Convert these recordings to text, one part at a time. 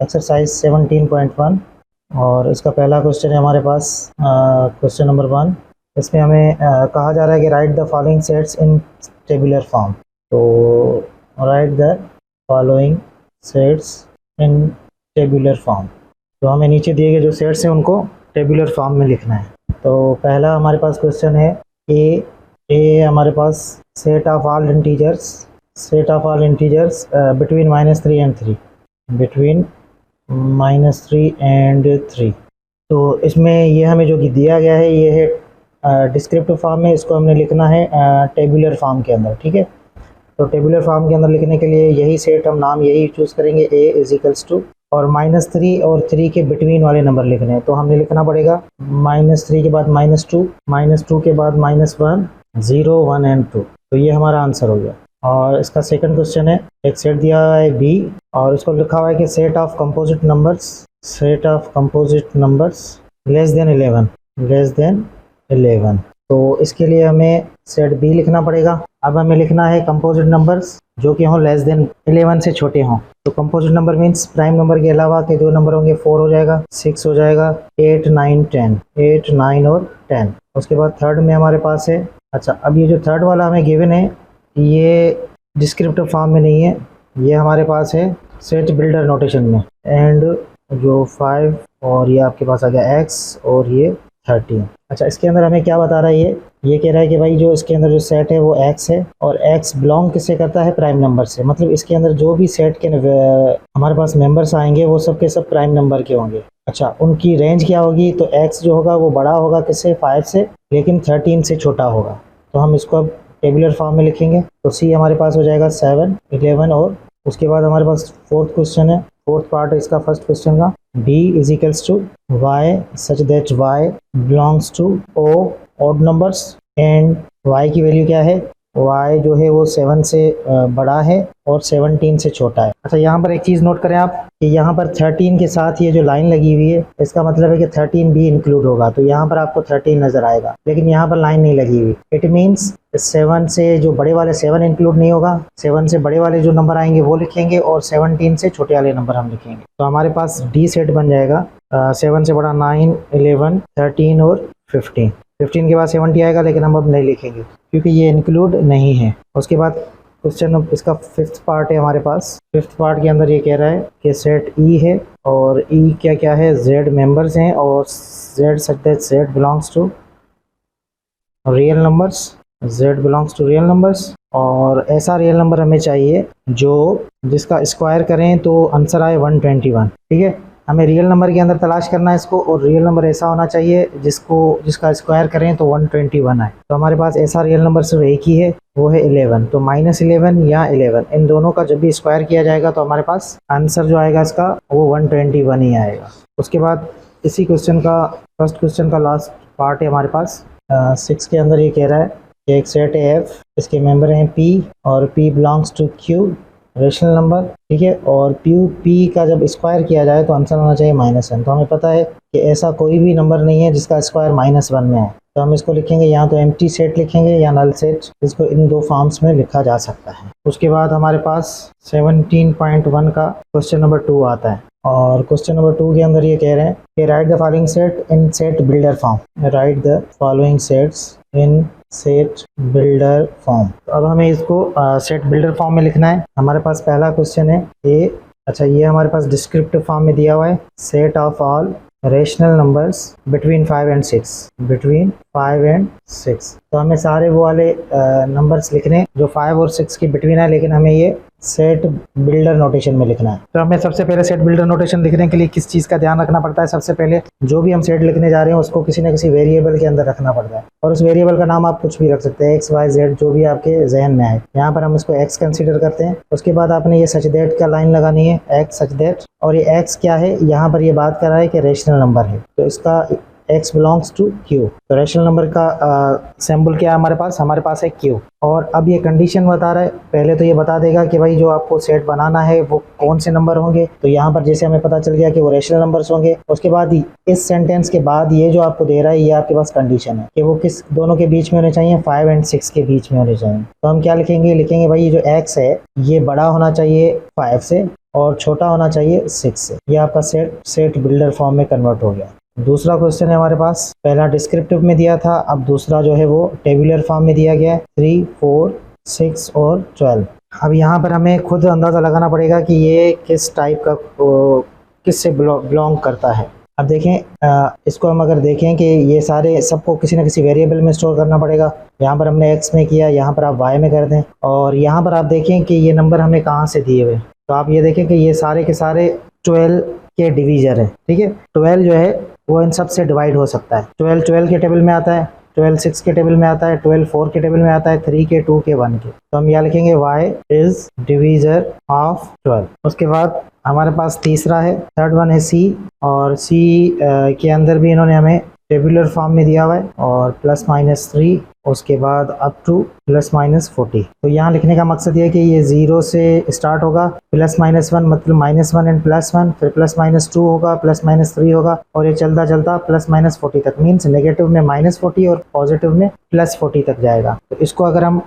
Exercise 17.1 और इसका पहला क्वेश्चन है हमारे पास क्वेश्चन नंबर 1। इसमें हमें कहा जा रहा है कि write the following sets in tabular form. तो write the following sets in tabular form. तो हमें नीचे दिए गए जो सेट्स हैं उनको टेबुलर फॉर्म में लिखना है। तो पहला हमारे पास क्वेश्चन है ए हमारे पास set of all integers between -3 and 3 between -3 and 3। तो इसमें ये हमें जो दिया गया है ये है डिस्क्रिप्टिव फॉर्म में, इसको हमने लिखना है टेबुलर फॉर्म के अंदर। ठीक है, तो टेबुलर फॉर्म के अंदर लिखने के लिए यही सेट हम नाम यही चूज़ करेंगे, a इज टू और -3 और 3 के बिटवीन वाले नंबर लिखने हैं। तो हमने लिखना पड़ेगा -3 के बाद -2, -2 के बाद -1, 0, 1 एंड 2। तो ये हमारा आंसर हो गया। और इसका सेकंड क्वेश्चन है, एक सेट दिया हुआ है बी और इसको लिखा हुआ है कि set of composite numbers less than 11। तो इसके लिए हमें सेट बी लिखना पड़ेगा। अब हमें लिखना है कंपोजिट नंबर्स जो कि हों लेस देन 11 से छोटे हों। तो composite number means prime number के अलावा के जो नंबर होंगे 4 हो जाएगा, 6 हो जाएगा, 8, 9, 10, 8, 9 और 10। उसके बाद थर्ड में हमारे पास है, अच्छा अब ये जो थर्ड वाला हमें गिवन है ये डिस्क्रिप्टिव फॉर्म में नहीं है, ये हमारे पास है सेट बिल्डर नोटेशन में। एंड जो 5 और ये आपके पास आ गया x और ये 13। अच्छा इसके अंदर हमें क्या बता रहा है, ये कह रहा है कि भाई जो इसके अंदर जो सेट है वो x है और x बिलोंग किससे करता है, प्राइम नंबर से। मतलब इसके अंदर जो भी सेट के हमारे पास मेंबर्स आएंगे वो सब के सब प्राइम नंबर के होंगे। अच्छा उनकी रेंज क्या होगी, तो x जो होगा वो बड़ा होगा किससे, 5 से, लेकिन 13 से छोटा होगा। तो हम इसको अब टेबुलर फॉर्म में लिखेंगे। तो सी हमारे पास हो जाएगा 7, 11 और उसके बाद हमारे पास फोर्थ क्वेश्चन है, फोर्थ पार्ट है इसका फर्स्ट क्वेश्चन का, b is equals to y such that y belongs to o odd numbers and y की वैल्यू क्या है, y जो है वो 7 से बड़ा है और 17 से छोटा है। अच्छा यहाँ पर एक चीज़ नोट करें आप कि यहाँ पर 13 के साथ ये जो लाइन लगी हुई है इसका मतलब है कि 13 भी इंक्लूड होगा। तो यहाँ पर आपको 13 नज़र आएगा लेकिन यहाँ पर लाइन नहीं लगी हुई। इट मीन्स 7 से जो बड़े वाले 7 इंक्लूड नहीं होगा, 7 से बड़े वाले जो नंबर आएंगे वो लिखेंगे और 17 से छोटे वाले नंबर हम लिखेंगे। तो हमारे पास डी सेट बन जाएगा 7 से बड़ा 9, 11, 13 और 15। 15 के बाद 70 आएगा लेकिन हम अब नहीं लिखेंगे क्योंकि ये इंक्लूड नहीं है। उसके बाद क्वेश्चन इसका फिफ्थ पार्ट है हमारे पास। फिफ्थ पार्ट के अंदर ये कह रहा है कि सेट ई है और ई क्या है, जेड मेंबर्स हैं और Z such that Z belongs to real numbers और ऐसा रियल नंबर हमें चाहिए जो जिसका स्क्वायर करें तो आंसर आए 121। ठीक है, हमें रियल नंबर के अंदर तलाश करना है इसको और रियल नंबर ऐसा होना चाहिए जिसका स्क्वायर करें तो 121 आए। तो हमारे पास ऐसा रियल नंबर सिर्फ एक ही है, वो है 11। तो -11 या 11 इन दोनों का जब भी स्क्वायर किया जाएगा तो हमारे पास आंसर जो आएगा इसका वो 121 ही आएगा। उसके बाद इसी क्वेश्चन का फर्स्ट क्वेश्चन का लास्ट पार्ट है हमारे पास 6 के अंदर। ये कह रहा है कि एक सेट है F, इसके मेंबर हैं P और P belongs to Q rational number. ठीक है, और P का जब स्क्वायर किया जाए तो आंसर होना चाहिए -1। तो हमें पता है कि ऐसा कोई भी नंबर नहीं है जिसका स्क्वायर -1 में है। तो हम इसको लिखेंगे या तो एम्प्टी सेट लिखेंगे या नल सेट, इसको इन दो फॉर्म्स में लिखा जा सकता है। उसके बाद हमारे पास 17.1 का क्वेश्चन नंबर 2 आता है और क्वेश्चन नंबर 2 के अंदर ये कह रहे हैं कि write the following set in set builder form. तो अब हमें इसको सेट बिल्डर फॉर्म में लिखना है। हमारे पास पहला क्वेश्चन है ए, अच्छा ये हमारे पास डिस्क्रिप्टिव फॉर्म में दिया हुआ है, set of all rational numbers between 5 and 6। तो हमें सारे वो वाले नंबर्स लिखने जो 5 और 6 के बिटवीन है, लेकिन हमें ये सेट बिल्डर नोटेशन में लिखना है। तो हमें सबसे पहले सेट बिल्डर नोटेशन लिखने के लिए किस चीज़ का ध्यान रखना पड़ता है, सबसे पहले जो भी हम सेट लिखने जा रहे हैं उसको किसी न किसी वेरिएबल के अंदर रखना पड़ता है और उस वेरिएबल का नाम आप कुछ भी रख सकते हैं, x, y, z जो भी आपके जहन में आए। यहाँ पर हम इसको x कंसीडर करते हैं। उसके बाद आपने ये सच दैट का लाइन लगानी है, x सच दैट, और ये x क्या है, यहाँ पर ये बात कर रहा है कि रेशनल नंबर है तो इसका x बिलोंग्स टू q। तो रेशनल नंबर का सिंबल क्या है हमारे पास है q। और अब ये कंडीशन बता रहा है, पहले तो ये बता देगा कि भाई जो आपको सेट बनाना है वो कौन से नंबर होंगे। तो यहाँ पर जैसे हमें पता चल गया कि वो रेशनल नंबर्स होंगे। उसके बाद इस सेंटेंस के बाद ये जो आपको दे रहा है ये आपके पास कंडीशन है कि वो किस दोनों के बीच में होने चाहिए, 5 एंड 6 के बीच में होने चाहिए। तो हम क्या लिखेंगे भाई जो x है ये बड़ा होना चाहिए 5 से और छोटा होना चाहिए 6 से। ये आपका सेट बिल्डर फॉर्म में कन्वर्ट हो गया। दूसरा क्वेश्चन है हमारे पास, पहला डिस्क्रिप्टिव में दिया था, अब दूसरा जो है वो टेबुलर फॉर्म में दिया गया है 3, 4, 6 और 12। अब यहाँ पर हमें खुद अंदाज़ा लगाना पड़ेगा कि ये किस टाइप का किस से बिलोंग करता है। अब देखें इसको हम अगर देखें कि ये सारे सबको किसी न किसी वेरिएबल में स्टोर करना पड़ेगा। यहाँ पर हमने x में किया, यहाँ पर आप y में कर दें, और यहाँ पर आप देखें कि ये नंबर हमें कहाँ से दिए हुए। तो आप ये देखें कि ये सारे के सारे 12 के डिवीजर हैं, ठीक है। 12 जो है वो इन सब से डिवाइड हो सकता है। 12 के टेबल में आता है, 12 6 के टेबल में आता है, 12 4 के टेबल में आता है, 3 के, 2 के, 1 के। तो हम यहाँ लिखेंगे y इज डिवीजर ऑफ 12। उसके बाद हमारे पास तीसरा है, थर्ड वन है c, और c के अंदर भी इन्होंने हमें टेबुलर फॉर्म में दिया हुआ है, और +-3, उसके बाद अप टू +-40। तो यहाँ लिखने का मकसद ये है कि ये 0 से स्टार्ट होगा, +-1 मतलब -1 एंड +1, फिर +-2 होगा, +-3 होगा, और ये चलता चलता +-40 तक, मीन्स नेगेटिव में -40 और पॉजिटिव में +40 तक जाएगा। तो इसको अगर हम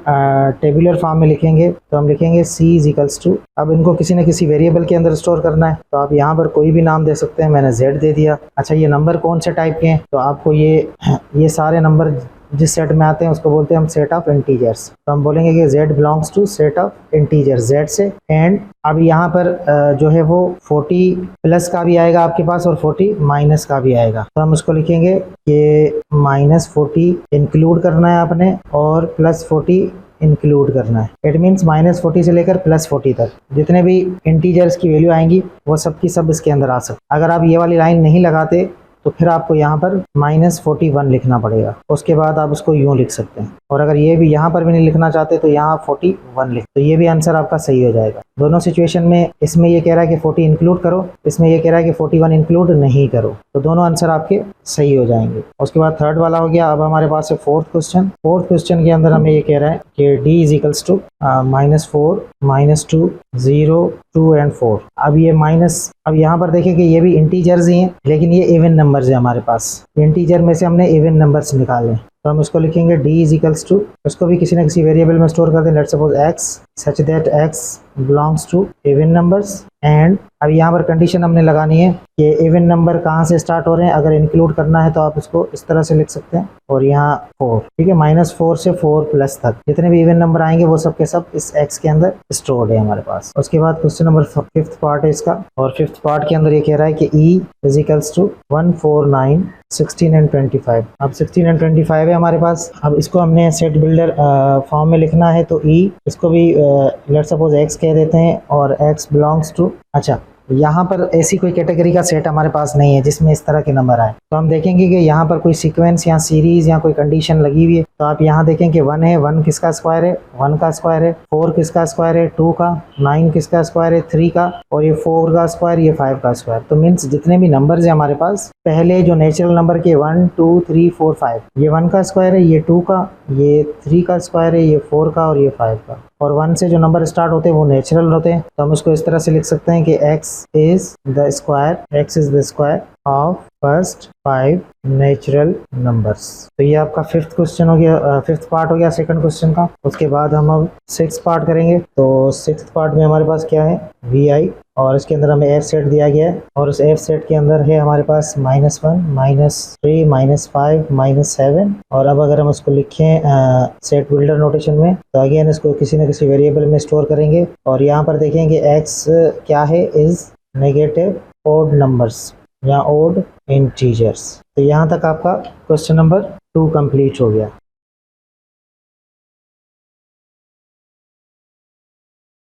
टेबुलर फॉर्म में लिखेंगे तो हम लिखेंगे c = अब इनको किसी न किसी वेरिएबल के अंदर स्टोर करना है, तो आप यहाँ पर कोई भी नाम दे सकते हैं। मैंने z दे दिया। अच्छा, ये नंबर कौन से टाइप के हैं, तो आपको ये सारे नंबर जिस सेट में आते हैं उसको बोलते हैं हम सेट ऑफ इंटीजर्स। तो हम बोलेंगे कि z belongs to set of integer, z से। एंड अब यहाँ पर जो है वो 40 प्लस का भी आएगा आपके पास और 40 माइनस का भी आएगा। तो हम उसको लिखेंगे कि -40 इंक्लूड करना है आपने और +40 इंक्लूड करना है। इट मीन्स -40 से लेकर +40 तक जितने भी इंटीजर्स की वैल्यू आएंगी वो सब की सब इसके अंदर आ सकती। अगर आप ये वाली लाइन नहीं लगाते तो फिर आपको यहाँ पर -41 लिखना पड़ेगा, उसके बाद आप उसको यूँ लिख सकते हैं। और अगर ये भी यहाँ पर भी नहीं लिखना चाहते तो यहाँ 41 लिख, तो ये भी आंसर आपका सही हो जाएगा। दोनों सिचुएशन में इसमें ये कह रहा है कि 40 इंक्लूड करो, इसमें ये कह रहा है कि 41 इंक्लूड नहीं करो, तो दोनों आंसर आपके सही हो जाएंगे। उसके बाद थर्ड वाला हो गया। अब हमारे पास है फोर्थ क्वेश्चन। फोर्थ क्वेश्चन के अंदर हमें ये कह रहा है कि d = -4, -2, 0, 2 एंड 4। अब यहाँ पर देखें कि ये भी इंटीजर्स ही हैं, लेकिन ये इवन नंबर्स है हमारे पास। इंटीजर में से हमने इवन नंबर्स निकाले, तो हम इसको लिखेंगे d = इसको भी किसी न किसी वेरिएबल में स्टोर कर दें। Let's suppose x such that x belongs to even numbers। And अब यहाँ पर कंडीशन हमने लगानी है कि इवन नंबर कहाँ से स्टार्ट हो रहे हैं। अगर इंक्लूड करना है तो आप इसको इस तरह से लिख सकते हैं, और यहाँ 4, ठीक है, -4 से 4+ तक जितने भी इवन नंबर आएंगे वो सब के सब इस x के अंदर स्टोर्ड है हमारे पास। उसके बाद क्वेश्चन नंबर 5th पार्ट है इसका, और 5th पार्ट के अंदर ये कह रहा है कि e = 1, 4, 9, 16 एंड 25। अब 16 एंड 25 है हमारे पास। अब इसको हमने सेट बिल्डर फॉर्म में लिखना है, तो e इसको भी लेट्स सपोज x कह देते हैं, और x बिलोंग्स टू, अच्छा यहाँ पर ऐसी कोई कैटेगरी का सेट हमारे पास नहीं है जिसमें इस तरह के नंबर आए। तो हम देखेंगे कि यहाँ पर कोई सीक्वेंस या सीरीज या कोई कंडीशन लगी हुई है। तो आप यहाँ देखें कि 1 है, 1 किसका स्क्वायर है, 1 का स्क्वायर है, 4 किसका स्क्वायर है, 2 का, 9 किसका स्क्वायर है, 3 का, और ये 4 का स्क्वायर, ये 5 का स्क्वायर। तो मीन्स जितने भी नंबर्स है हमारे पास, पहले जो नेचुरल नंबर के 1, 2, 3, 4, 5, ये 1 का स्क्वायर है, ये 2 का, ये 3 का स्क्वायर है, ये 4 का, और ये 5 का। और 1 से जो नंबर स्टार्ट होते हैं वो नेचुरल होते हैं। तो हम उसको इस तरह से लिख सकते हैं कि x is the square of first 5 natural numbers. तो ये आपका 5th क्वेश्चन हो गया, 5th पार्ट हो गया सेकंड क्वेश्चन का। उसके बाद हम अब 6th पार्ट करेंगे। तो 6th पार्ट में हमारे पास क्या है, vi, और इसके अंदर हमें f सेट दिया गया है, और उस f सेट के अंदर है हमारे पास -1, -3, -5, -7। और अब अगर हम उसको लिखें सेट बिल्डर नोटेशन में, तो अगेन इसको किसी न किसी वेरिएबल में स्टोर करेंगे, और यहाँ पर देखेंगे x क्या है, इज नेगेटिव ओड नंबर्स या ओड इंटीजर्स। तो यहाँ तक आपका क्वेश्चन नंबर 2 कंप्लीट हो गया।